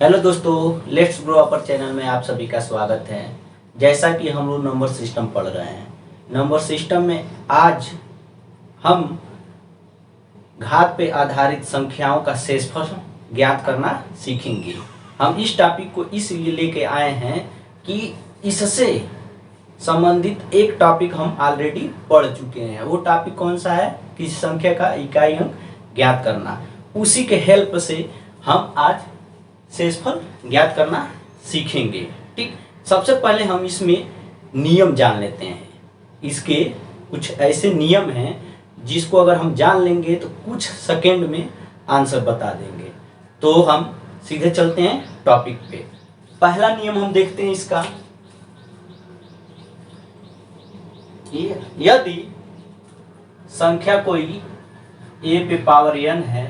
Hello दोस्तों, let's grow upper channel में आप सभी का स्वागत है। जैसा कि हम लोग नंबर सिस्टम पढ़ रहे हैं, नंबर सिस्टम में आज हम घात पे आधारित संख्याओं का शेषफल ज्ञात करना सीखेंगे। हम इस टॉपिक को इसलिए लेके आए हैं कि इससे संबंधित एक टॉपिक हम ऑलरेडी पढ़ चुके हैं। वो टॉपिक कौन सा है? किसी संख्या का इकाई अंक ज्ञात करना। उसी के हेल्प से हम आज शेषफल ज्ञात करना सीखेंगे। ठीक, सबसे पहले हम इसमें नियम जान लेते हैं। इसके कुछ ऐसे नियम हैं जिसको अगर हम जान लेंगे तो कुछ सेकेंड में आंसर बता देंगे। तो हम सीधे चलते हैं टॉपिक पे। पहला नियम हम देखते हैं इसका। यदि संख्या कोई a पे पावर n है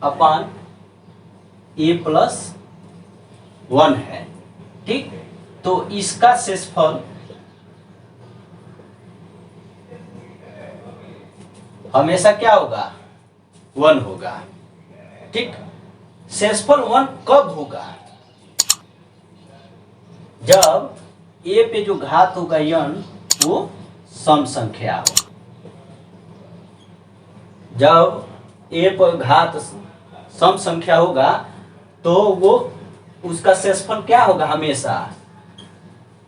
अपान a+1 है, ठीक, तो इसका शेषफल हमेशा क्या होगा? 1 होगा। ठीक, शेषफल 1 कब होगा? जब a पे जो घात होगा n वो सम संख्या हो। जब a पर घात सम संख्या होगा तो वो उसका शेषफल क्या होगा? हमेशा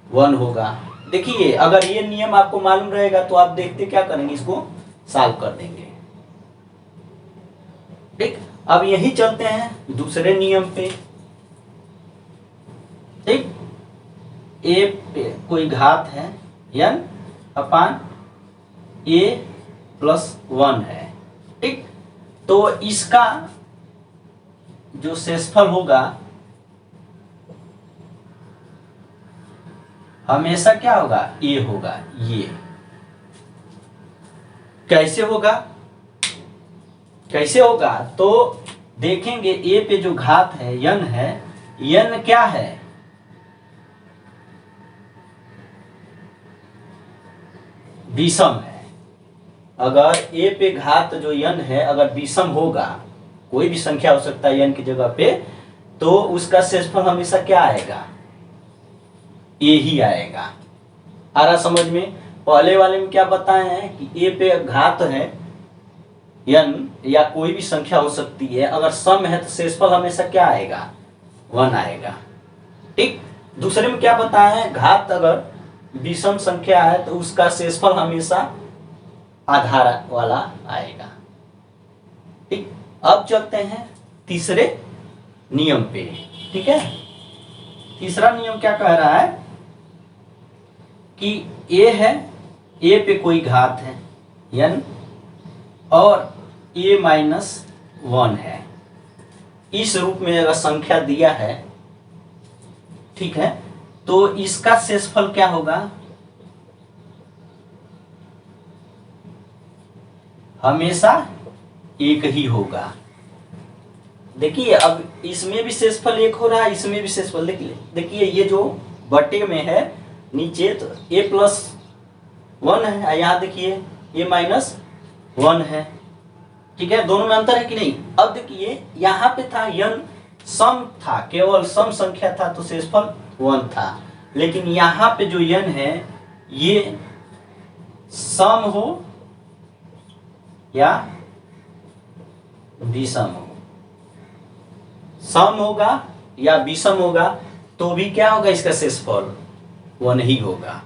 1 होगा। देखिए, अगर ये नियम आपको मालूम रहेगा तो आप देखते क्या करेंगे, इसको सॉल्व कर देंगे। ठीक, अब यही चलते हैं दूसरे नियम पे। ठीक, a पे कोई घात है n अपान a+1 है। ठीक, तो इसका जो शेषफल होगा हमेशा क्या होगा? a होगा। ये कैसे होगा? कैसे होगा तो देखेंगे। a पे जो घात है n है, n क्या है? विषम है। अगर a पे घात जो n है अगर विषम होगा, कोई भी संख्या हो सकता है n की जगह पे, तो उसका शेषफल हमेशा क्या आएगा? a ही आएगा। आ रहा समझ में? पहले वाले में क्या बताए हैं कि a पे घात है n या कोई भी संख्या हो सकती है, अगर सम है तो शेषफल हमेशा क्या आएगा? 1 आएगा। ठीक, दूसरे में क्या बताया है? घात अगर विषम संख्या है तो उसका शेषफल हमेशा आधार वाला आएगा। ठीक, अब चलते हैं तीसरे नियम पे। ठीक है, तीसरा नियम क्या कह रहा है कि a है, a पे कोई घात है n और a-1 है। इस रूप में अगर संख्या दिया है, ठीक है, तो इसका शेषफल क्या होगा? हमेशा 1 ही होगा। देखिए, अब इसमें भी शेषफल 1 हो रहा है, इसमें भी शेषफल। देखिए ये जो बटे में है नीचे तो a+1 है, यहाँ देखिए a-1 है। ठीक है, दोनों में अंतर है कि नहीं? अब देखिए यहाँ पे था n सम था, केवल सम संख्या था तो शेषफल 1 था, लेकिन यहाँ पे जो n है ये सम हो या विषम हो। सम होगा या विषम होगा तो भी क्या होगा? इसका शेषफल 1 ही होगा।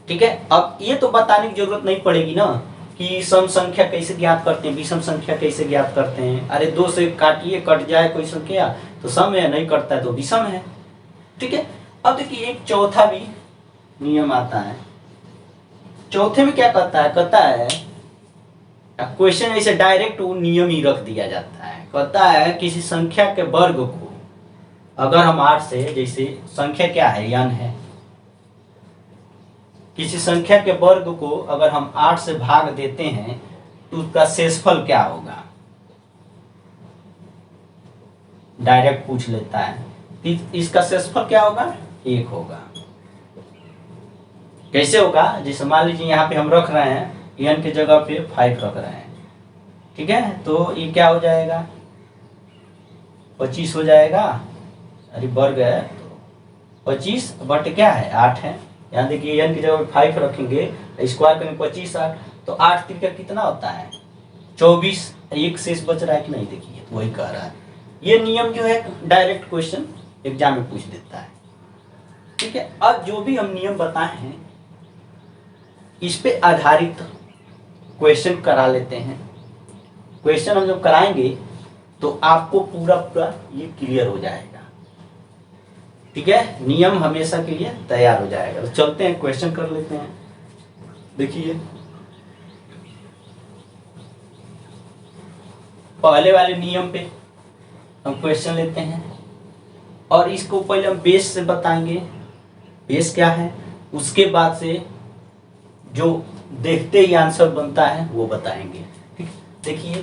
ठीक है, अब ये तो बताने की जरूरत नहीं पड़ेगी ना कि सम संख्या कैसे ज्ञात करते हैं, विषम संख्या कैसे ज्ञात करते हैं। अरे 2 से काटिए, कट जाए कोई संख्या तो सम है, नहीं कटता है तो विषम है। ठीक है, अब देखिए एक चौथा भी नियम आता है। चौथे में क्या कहता है? कहता है क्वेश्चन ऐसे डायरेक्ट वो नियम ही रख दिया जाता है। कहता है किसी संख्या के वर्ग को अगर हम 8 से, जैसे संख्या क्या है? n है। किसी संख्या के वर्ग को अगर हम 8 से भाग देते हैं तो उसका शेषफल क्या होगा? डायरेक्ट पूछ लेता है। इसका शेषफल क्या होगा? 1 होगा। कैसे होगा? जैसे मान लीजिए यहाँ पे हम रख रहे हैं n की जगह पे 5 रख रहे हैं। ठीक है, तो ये क्या हो जाएगा? 25 हो जाएगा, अरे वर्ग है तो 25 बट क्या है 8 है। यहाँ देखिए n की जगह 5 रखेंगे, स्क्वायर करेंगे 25 8, तो 8 3 का कितना होता है 24, एक शेष बच रहा है कि नहीं, देखिए तो वही कह रहा है। ये नियम जो है डायरेक्ट क्वेश्चन एग्जाम में पूछ देता है, ठीक है। अब जो भी हम नियम बताए हैं इस पे आधारित क्वेश्चन करा लेते हैं। क्वेश्चन हम जब कराएंगे तो आपको पूरा पूरा ये क्लियर हो जाएगा, ठीक है। नियम हमेशा के लिए तैयार हो जाएगा। तो चलते हैं क्वेश्चन कर लेते हैं। देखिए पहले वाले नियम पे हम क्वेश्चन लेते हैं और इसको पहले हम बेस से बताएंगे, बेस क्या है, उसके बाद से जो देखते ही आंसर बनता है वो बताएंगे, ठीक। देखिए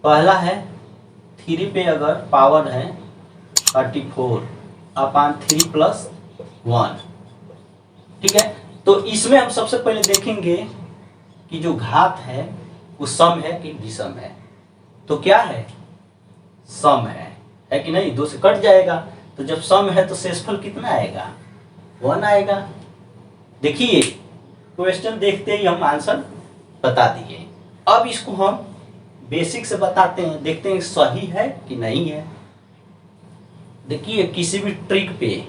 पहला है 3 पे अगर पावर है 34/3 + 1, ठीक है। तो इसमें हम सबसे पहले देखेंगे कि जो घात है वो सम है कि विषम है। तो क्या है, सम है कि नहीं, 2 से कट जाएगा। तो जब सम है तो शेषफल कितना आएगा 1 आएगा। देखिए क्वेश्चन देखते ही हम आंसर बता दिए। अब इसको हम बेसिक से बताते हैं, देखते हैं सही है कि नहीं है। देखिए किसी भी ट्रिक पे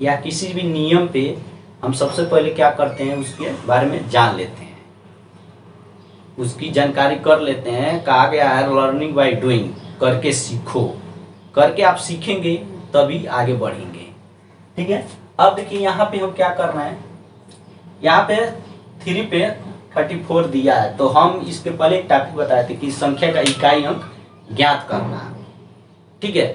या किसी भी नियम पे हम सबसे पहले क्या करते हैं, उसके बारे में जान लेते हैं, उसकी जानकारी कर लेते हैं। कहा गया है लर्निंग बाय डूइंग, करके सीखो, करके आप सीखेंगे तभी आगे बढ़ेंगे, ठीक है। अब देखिए यहाँ पे हम क्या कर रहे हैं, यहाँ पे 3 पे 34 दिया है, तो हम इसके पहले एक टॉपिक बताए थे कि संख्या का इकाई अंक ज्ञात करना, ठीक है।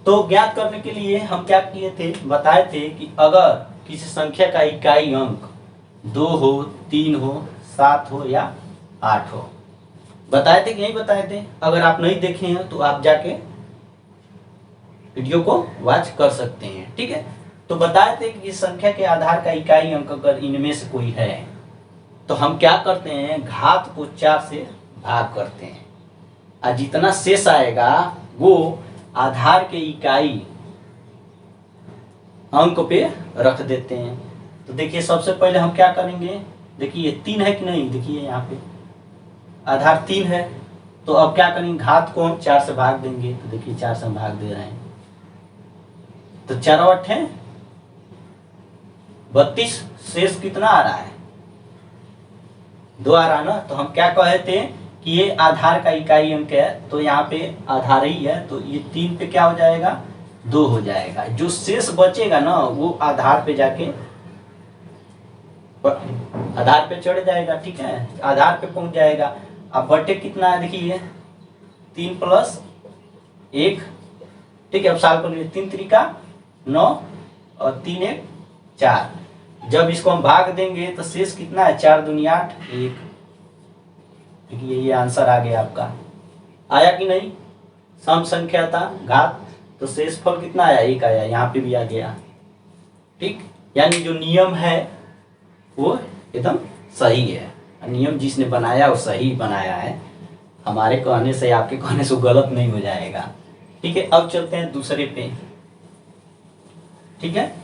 तो ज्ञात करने के लिए हम क्या किए थे, बताए थे कि अगर किसी संख्या का इकाई अंक 2 हो, 3 हो, 7 हो या 8 हो, बताए थे कि नहीं बताए थे। अगर आप नहीं देखे हैं तो आप जाके वीडियो को वॉच कर सकते हैं, ठीक है। तो बताए थे कि संख्या के आधार का इकाई अंक अगर इनमें से कोई है तो हम क्या करते हैं, घात को 4 से भाग करते हैं और जितना शेष आएगा वो आधार के इकाई अंक पे रख देते हैं। तो देखिए सबसे पहले हम क्या करेंगे, देखिए 3 है कि नहीं, देखिए यहाँ पे आधार 3 है, तो अब क्या करेंगे, घात को हम 4 से भाग देंगे। तो देखिए 4 से हम भाग दे रहे हैं, तो 4 8 है 32, शेष कितना आ रहा है 2 आ रहा ना। तो हम क्या कहे थे कि ये आधार का इकाई अंक है, तो यहाँ पे आधार ही है, तो ये 3 पे क्या हो जाएगा 2 हो जाएगा। जो शेष बचेगा ना वो आधार पे जाके आधार पे चढ़ जाएगा, ठीक है, आधार पे पहुंच जाएगा। अब बटे कितना है, देखिए 3 + 1, ठीक है। अब साल कर 3 3 का 9 और 3 1 4। जब इसको हम भाग देंगे तो शेष कितना है, 4 दूनी 8 1, देखिए ये आंसर आ गया आपका। आया कि नहीं, सम संख्या था घात, तो शेषफल कितना आया 1 आया, यहाँ पे भी आ गया, ठीक। यानी जो नियम है वो एकदम सही है, नियम जिसने बनाया वो सही बनाया है, हमारे कहने से आपके कहने से गलत नहीं हो जाएगा, ठीक है। अब चलते हैं दूसरे पे, ठीक है।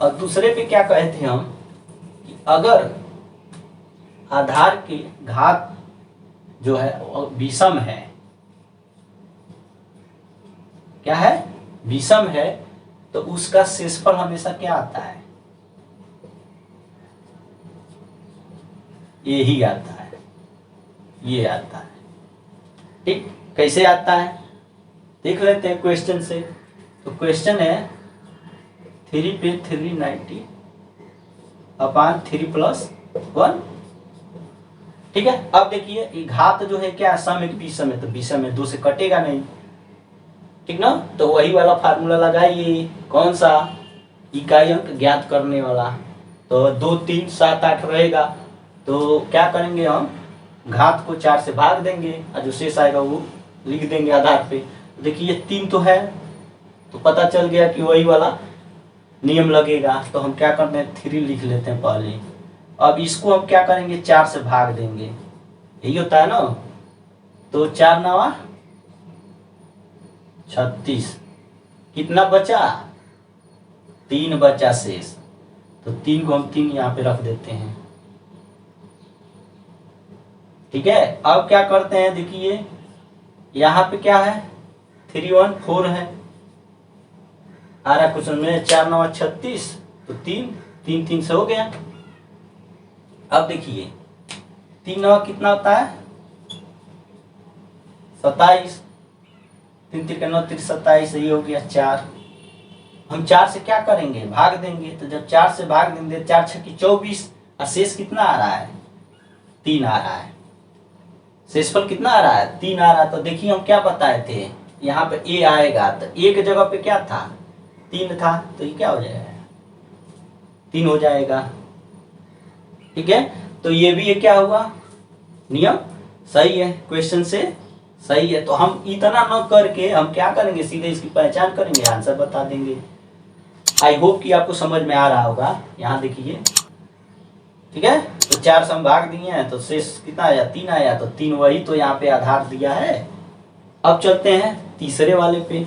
और दूसरे पे क्या कहे थे हम कि अगर आधार के घात जो है विषम है, क्या है विषम है, तो उसका शेषफल हमेशा क्या आता है, यही आता है, ये आता है, ठीक। कैसे आता है देख लेते हैं क्वेश्चन से। तो क्वेश्चन है 3 पे 390/3 + 1, ठीक है। अब देखिए ये घात जो है क्या सम है विषम है, तो विषम है 2 से कटेगा नहीं, ठीक ना। तो वही वाला फार्मूला लगाइए, कौन सा, इकाई अंक ज्ञात करने वाला। तो 2 3 7 8 रहेगा, तो क्या करेंगे हम घात को 4 से भाग देंगे और जो शेष आएगा वो लिख देंगे आधार पे। देखिए 3 तो है, तो पता चल गया कि वही वाला नियम लगेगा। तो हम क्या करते हैं 3 लिख लेते हैं पहले। अब इसको हम क्या करेंगे 4 से भाग देंगे, यही होता है ना। तो 4 9 36। कितना बचा? 3 बचा शेष। तो 3 को हम 3 यहाँ पे रख देते हैं। ठीक है, अब क्या करते हैं, देखिए यहाँ पे क्या है, 3 1 4 है। आ रहा क्वेश्चन में 4 9 36, तो 3 3 3 से हो गया। अब देखिए 3 9 कितना होता है? 27। 3 3 9 3 27, ये हो गया 4। हम 4 से क्या करेंगे? भाग देंगे। तो जब 4 से भाग देंगे, 4 6 24, और शेष कितना आ रहा है? 3 आ रहा है। शेषफल कितना आ रहा है? 3 आ रहा है। तो देखिए हम क्या बताए थे, यहाँ पे ए आएगा, तो ए की जगह पे क्या था? 3 था, तो ये क्या हो जाएगा? 3 हो जाएगा। ठीक है, तो ये भी ये क्या हुआ? नियम सही है, क्वेश्चन से सही है। तो हम इतना न करके हम क्या करेंगे, सीधे इसकी पहचान करेंगे, आंसर बता देंगे। आई होप कि आपको समझ में आ रहा होगा। यहाँ देखिए, ठीक है, तो 4 से हम भाग दिए हैं, तो शेष कितना आया? 3 आया। तो 3 वही तो यहाँ पे आधार दिया है। अब चलते हैं तीसरे वाले पे।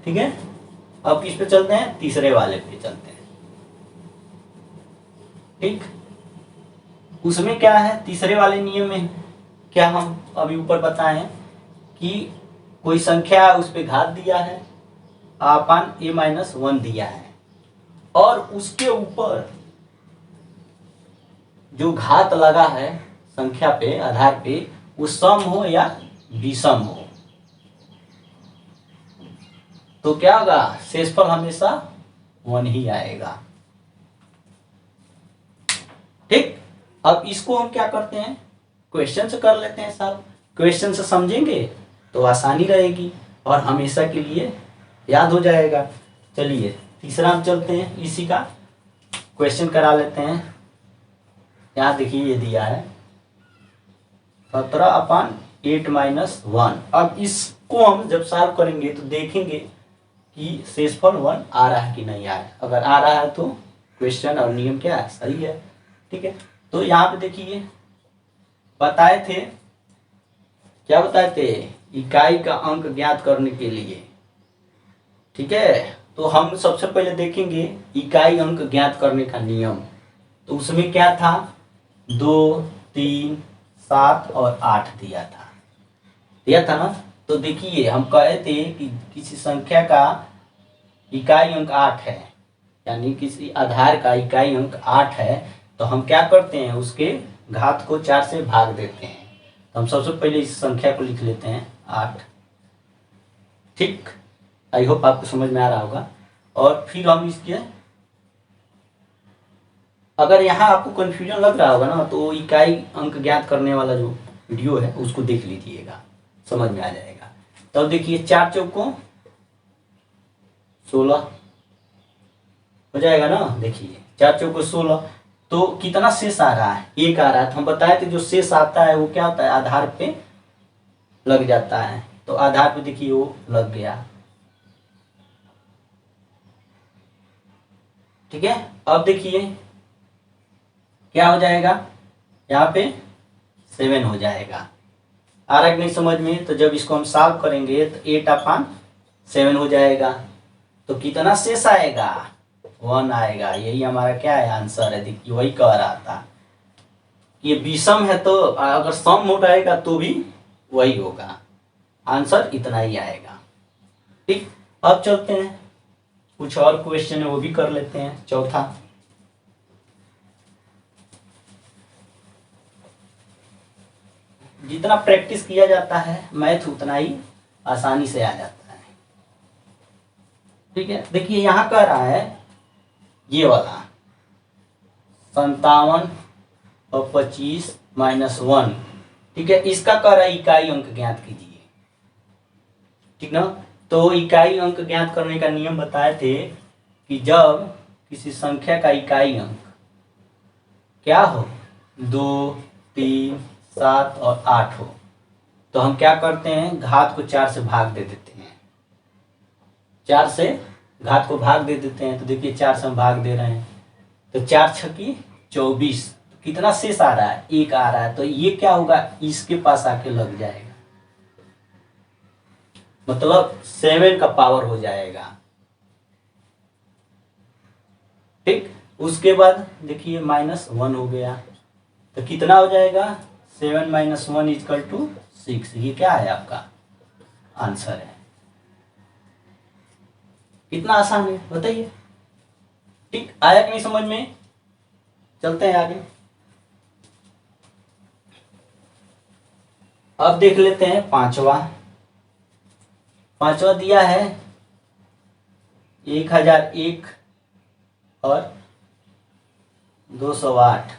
ठीक है, अब किस पे चलते हैं? तीसरे वाले पे चलते हैं। ठीक, उसमें क्या है, तीसरे वाले नियम में क्या हम अभी ऊपर बताएं कि कोई संख्या उस पे घात दिया है, अपान a-1 दिया है, और उसके ऊपर जो घात लगा है संख्या पे, आधार पे, वो सम हो या विषम हो, तो क्या होगा? शेषफल हमेशा 1 ही आएगा। ठीक, अब इसको हम क्या करते हैं, क्वेश्चन से कर लेते हैं साहब। क्वेश्चन से समझेंगे तो आसानी रहेगी और हमेशा के लिए याद हो जाएगा। चलिए तीसरा हम चलते हैं, इसी का क्वेश्चन करा लेते हैं। यहाँ देखिए ये दिया है 17/8-1। अब इसको हम जब सॉल्व करेंगे तो देखेंगे कि शेषफल 1 आ रहा है कि नहीं आ रहा है। अगर आ रहा है तो क्वेश्चन और नियम क्या है? सही है। ठीक है, तो यहाँ पे देखिए बताए थे, क्या बताए थे? इकाई का अंक ज्ञात करने के लिए। ठीक है, तो हम सबसे पहले देखेंगे इकाई अंक ज्ञात करने का नियम। तो उसमें क्या था? 2 3 7 और 8 दिया था ना। तो देखिए हम कहे थे कि किसी संख्या का इकाई अंक 8 है, यानी किसी आधार का इकाई अंक 8 है, तो हम क्या करते हैं, उसके घात को 4 से भाग देते हैं। तो हम सबसे पहले इस संख्या को लिख लेते हैं 8। ठीक, आई होप आपको समझ में आ रहा होगा। और फिर हम इसके, अगर यहाँ आपको कंफ्यूजन लग रहा होगा ना, तो इकाई अंक ज्ञात करने वाला जो वीडियो है उसको देख लीजिएगा, समझ में आ जाएगा। तब देखिए 4 चौकों 16 हो जाएगा ना। देखिए 4 चौकों 16, तो कितना शेष आ रहा है? 1 आ रहा है। तो हम बताए थे जो शेष आता है वो क्या होता है? आधार पे लग जाता है। तो आधार पे देखिए वो लग गया। ठीक है, अब देखिए क्या हो जाएगा, यहाँ पे 7 हो जाएगा। आ रहा है कि नहीं समझ में? तो जब इसको हम सॉल्व करेंगे तो 8/7 हो जाएगा। तो कितना शेष आएगा? 1 आएगा। यही हमारा क्या है? आंसर है। देखिए वही कह रहा था, ये विषम है, तो अगर सम मोड आएगा तो भी वही होगा, आंसर इतना ही आएगा। ठीक, अब चलते हैं, कुछ और क्वेश्चन है वो भी कर लेते हैं। चौथा, जितना प्रैक्टिस किया जाता है मैथ उतना ही आसानी से आ जाता है। ठीक है, देखिए यहाँ कह रहा है ये वाला 57 और 25 - 1। ठीक है, इसका कह रहा है इकाई अंक ज्ञात कीजिए। ठीक ना, तो इकाई अंक ज्ञात करने का नियम बताए थे कि जब किसी संख्या का इकाई अंक क्या हो, 2 3 7 और 8 हो, तो हम क्या करते हैं, घात को 4 से भाग दे देते हैं। 4 से घात को भाग दे देते हैं। तो देखिए 4 से हम भाग दे रहे हैं, तो 4 छकी 24, कितना शेष आ रहा है? 1 आ रहा है। तो ये क्या होगा, इसके पास आके लग जाएगा। मतलब 7 का पावर हो जाएगा। ठीक, उसके बाद देखिए -1 हो गया, तो कितना हो जाएगा? 7 - 1 = 6। ये क्या है? आपका आंसर है। कितना आसान है बताइए। ठीक, आया कि नहीं समझ में? चलते हैं आगे। अब देख लेते हैं पांचवा दिया है 1001 और 208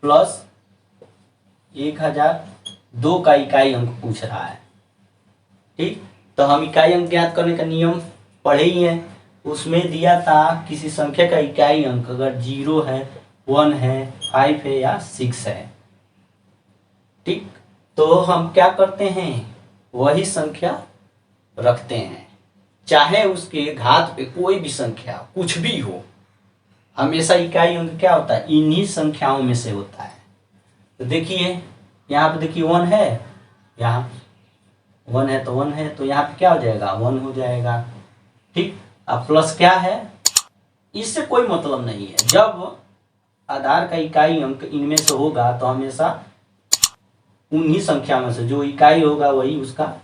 प्लस 1002 का इकाई अंक पूछ रहा है। ठीक, तो हम इकाई अंक ज्ञात करने का नियम पढ़े ही हैं। उसमें दिया था किसी संख्या का इकाई अंक अगर 0 है, 1 है, 5 है या 6 है। ठीक, तो हम क्या करते हैं? वही संख्या रखते हैं, चाहे उसके घात पे कोई भी संख्या कुछ भी हो। हमेशा इकाई अंक क्या होता है? इन्हीं संख्याओं में से होता है। तो देखिए यहाँ पे देखिए 1 है, यहाँ 1 है तो 1 है, तो यहाँ पे क्या हो जाएगा? 1 हो जाएगा। ठीक, अब प्लस क्या है? इससे कोई मतलब नहीं है। जब आधार का इकाई अंक इनमें से होगा तो हमेशा उन्हीं संख्या में से जो इकाई होगा वही उसका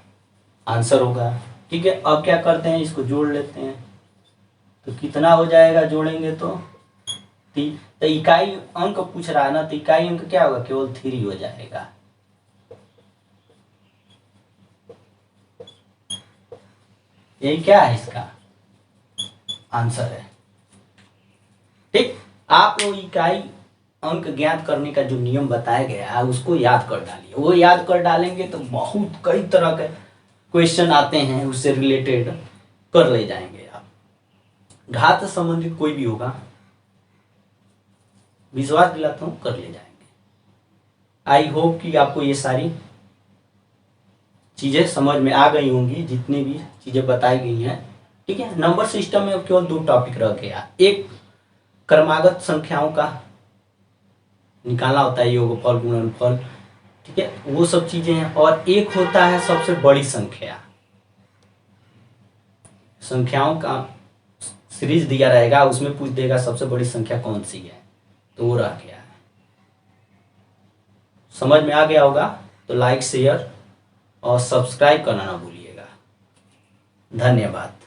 आंसर होगा। ठीक है, अब क्या करते हैं? इसको जोड़ लेते हैं, तो कितना हो जाएगा जोड़ेंगे तो? तो इकाई अंक पूछ रहा है ना, तो इकाई अंक क्या होगा? केवल 3 हो जाएगा। यही क्या है? इसका आंसर है। ठीक, आप लोग इकाई अंक ज्ञात करने का जो नियम बताया गया है उसको याद कर डालिए। वो याद कर डालेंगे तो बहुत कई तरह के क्वेश्चन आते हैं, उससे रिलेटेड कर ले जाएंगे आप। घात से संबंधित कोई भी होगा, विश्वास दिलाता हूं कर ले जाएंगे। आई होप कि आपको ये सारी चीजें समझ में आ गई होंगी, जितनी भी चीजें बताई गई हैं। ठीक है, नंबर सिस्टम में केवल 2 टॉपिक रह गया। एक क्रमागत संख्याओं का निकालना होता है, योगफल, गुणनफल। ठीक है, वो सब चीजें हैं। और एक होता है सबसे बड़ी संख्या। संख्याओं का सीरीज दिया रहेगा, उसमें पूछ देगा सबसे बड़ी संख्या कौन सी है, तो वो रह गया है। समझ में आ गया होगा तो लाइक, शेयर और सब्सक्राइब करना ना भूलिएगा। धन्यवाद।